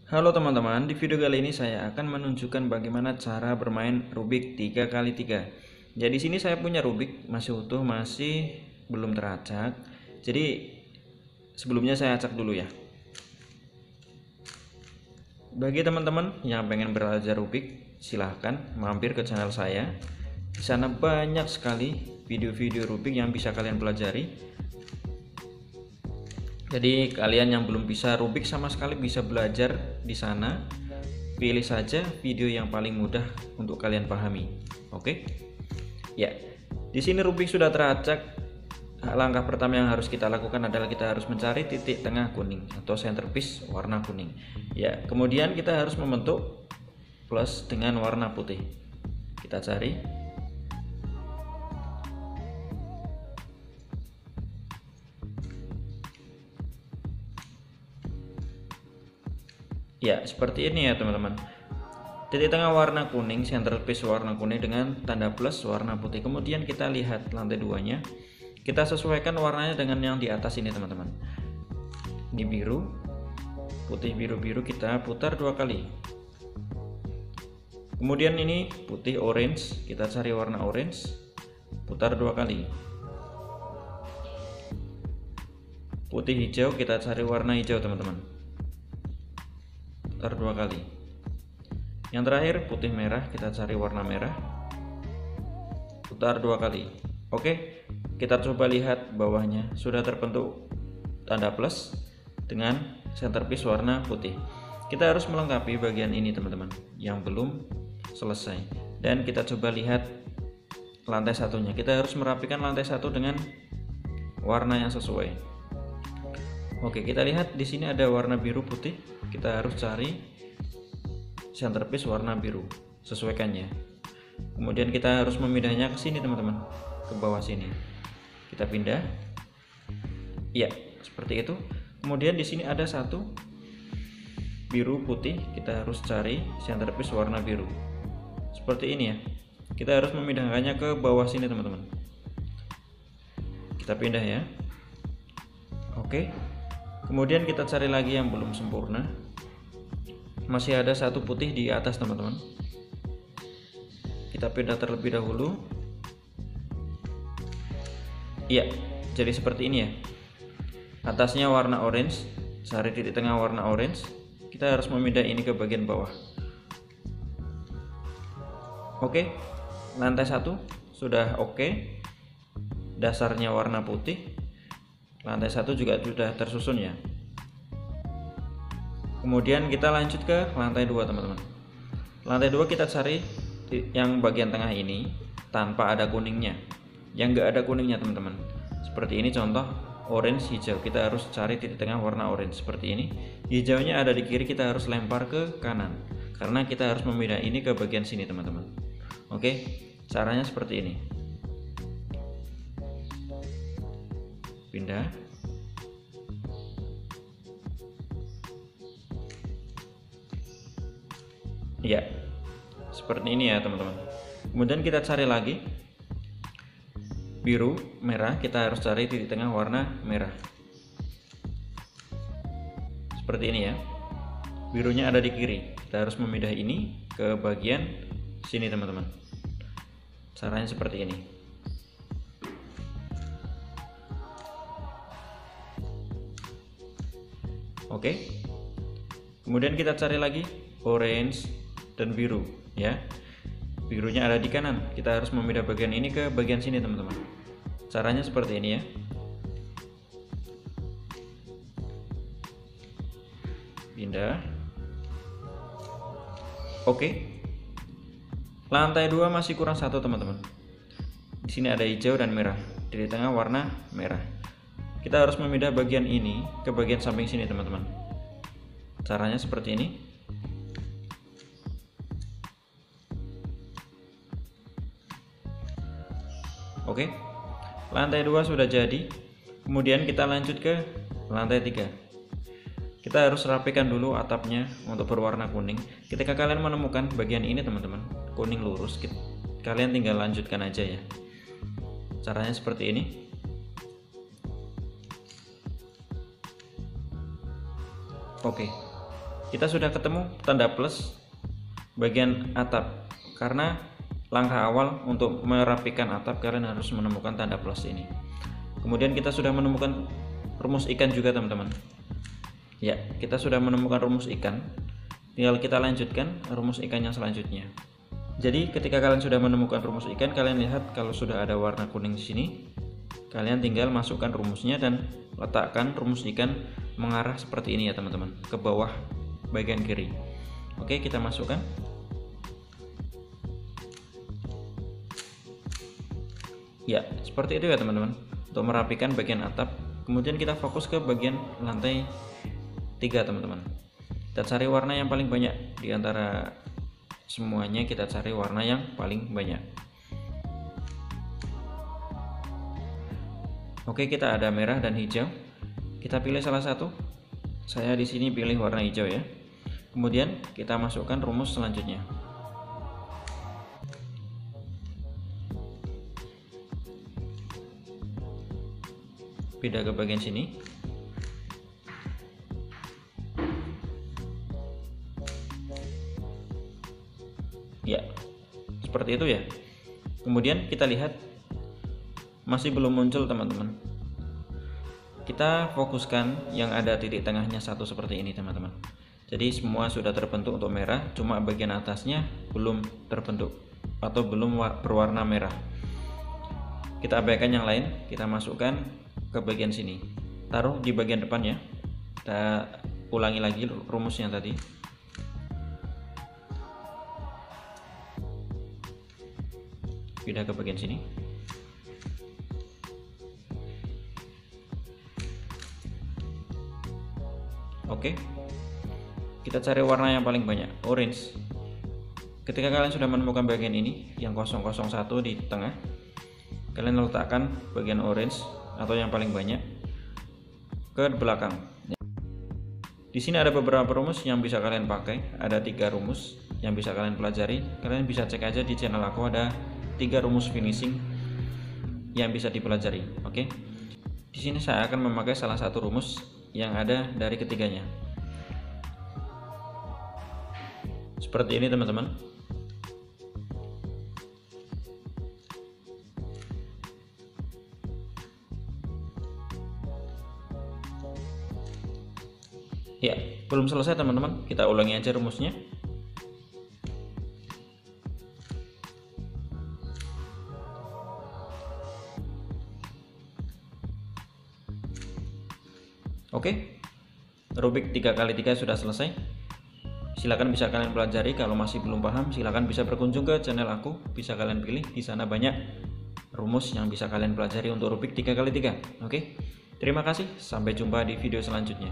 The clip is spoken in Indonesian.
Halo teman-teman, di video kali ini saya akan menunjukkan bagaimana cara bermain Rubik 3x3. Jadi di sini saya punya Rubik masih utuh, masih belum teracak. Jadi sebelumnya saya acak dulu ya. Bagi teman-teman yang pengen belajar Rubik, silahkan mampir ke channel saya. Di sana banyak sekali video-video Rubik yang bisa kalian pelajari. Jadi kalian yang belum bisa Rubik sama sekali bisa belajar di sana. Pilih saja video yang paling mudah untuk kalian pahami. Oke? Ya. Di sini Rubik sudah teracak. Langkah pertama yang harus kita lakukan adalah kita harus mencari titik tengah kuning atau centerpiece warna kuning. Ya, kemudian kita harus membentuk plus dengan warna putih. Kita cari. Ya, seperti ini ya teman-teman. Titik tengah warna kuning, centerpiece warna kuning dengan tanda plus warna putih. Kemudian kita lihat lantai duanya. Kita sesuaikan warnanya dengan yang di atas ini teman-teman. Ini biru, putih biru-biru, kita putar 2 kali. Kemudian ini putih orange, kita cari warna orange, putar 2 kali. Putih hijau, kita cari warna hijau teman-teman, putar 2 kali. Yang terakhir putih merah, kita cari warna merah, putar 2 kali. Oke, kita coba lihat bawahnya sudah terbentuk tanda plus dengan centerpiece warna putih. Kita harus melengkapi bagian ini teman-teman yang belum selesai. Dan kita coba lihat lantai satunya. Kita harus merapikan lantai satu dengan warna yang sesuai. Oke, kita lihat di sini ada warna biru putih. Kita harus cari centerpiece warna biru, sesuaikannya. Kemudian kita harus memindahnya ke sini teman-teman, ke bawah sini. Kita pindah. Ya, seperti itu. Kemudian di sini ada satu biru putih, kita harus cari centerpiece warna biru. Seperti ini ya. Kita harus memindahkannya ke bawah sini teman-teman. Kita pindah ya. Oke. Kemudian kita cari lagi yang belum sempurna. Masih ada satu putih di atas teman-teman. Kita pindah terlebih dahulu. Iya, jadi seperti ini ya. Atasnya warna orange, cari titik tengah warna orange. Kita harus memindah ini ke bagian bawah. Oke, lantai satu sudah oke. Dasarnya warna putih. Lantai satu juga sudah tersusun ya. Kemudian kita lanjut ke lantai 2 teman-teman. Lantai 2 kita cari yang bagian tengah ini tanpa ada kuningnya. Yang enggak ada kuningnya teman-teman. Seperti ini contoh orange hijau. Kita harus cari titik tengah warna orange seperti ini. Hijaunya ada di kiri, kita harus lempar ke kanan. Karena kita harus memindah ini ke bagian sini teman-teman. Oke, caranya seperti ini. Pindah. Ya, seperti ini ya teman-teman. Kemudian kita cari lagi biru, merah, kita harus cari titik tengah warna merah. Seperti ini ya. Birunya ada di kiri. Kita harus memindah ini ke bagian sini teman-teman. Caranya seperti ini. Oke. Kemudian kita cari lagi orange dan biru ya. Birunya ada di kanan, kita harus memindah bagian ini ke bagian sini teman-teman. Caranya seperti ini ya. Pindah. Oke. Lantai 2 masih kurang satu teman-teman. Di sini ada hijau dan merah, di tengah warna merah. Kita harus memindah bagian ini ke bagian samping sini teman-teman. Caranya seperti ini. Oke, lantai 2 sudah jadi. Kemudian kita lanjut ke lantai 3. Kita harus rapikan dulu atapnya untuk berwarna kuning. Ketika kalian menemukan bagian ini teman-teman, kuning lurus, kalian tinggal lanjutkan aja ya. Caranya seperti ini. Oke, Kita sudah ketemu tanda plus bagian atap. Karena langkah awal untuk merapikan atap, kalian harus menemukan tanda plus ini. Kemudian kita sudah menemukan rumus ikan juga teman-teman. Ya, kita sudah menemukan rumus ikan. Tinggal kita lanjutkan rumus ikan yang selanjutnya. Jadi ketika kalian sudah menemukan rumus ikan, kalian lihat kalau sudah ada warna kuning di sini, kalian tinggal masukkan rumusnya dan letakkan rumus ikan mengarah seperti ini ya teman-teman, ke bawah bagian kiri. Oke, kita masukkan. Ya, seperti itu ya teman-teman, untuk merapikan bagian atap. Kemudian kita fokus ke bagian lantai 3 teman-teman. Kita cari warna yang paling banyak di antara semuanya, kita cari warna yang paling banyak. Oke, kita ada merah dan hijau. Kita pilih salah satu. Saya di sini pilih warna hijau ya. Kemudian kita masukkan rumus selanjutnya. Pindah ke bagian sini. Ya, seperti itu ya. Kemudian kita lihat masih belum muncul teman-teman. Kita fokuskan yang ada titik tengahnya satu seperti ini teman-teman. Jadi semua sudah terbentuk untuk merah, cuma bagian atasnya belum terbentuk atau belum berwarna merah. Kita abaikan yang lain, kita masukkan ke bagian sini. Taruh di bagian depan ya. Kita ulangi lagi rumusnya tadi. Pindah ke bagian sini. Oke, kita cari warna yang paling banyak, orange. Ketika kalian sudah menemukan bagian ini yang 001 di tengah, kalian letakkan bagian orange atau yang paling banyak ke belakang. Di sini ada beberapa rumus yang bisa kalian pakai. Ada 3 rumus yang bisa kalian pelajari. Kalian bisa cek aja di channel aku, ada 3 rumus finishing yang bisa dipelajari. Oke. Di sini saya akan memakai salah satu rumus yang ada dari ketiganya. Seperti ini teman-teman. Ya, belum selesai teman-teman. Kita ulangi aja rumusnya. Oke, Rubik 3x3 sudah selesai. Silakan bisa kalian pelajari. Kalau masih belum paham, silakan bisa berkunjung ke channel aku. Bisa kalian pilih, di sana banyak rumus yang bisa kalian pelajari untuk Rubik 3x3. Oke, terima kasih. Sampai jumpa di video selanjutnya.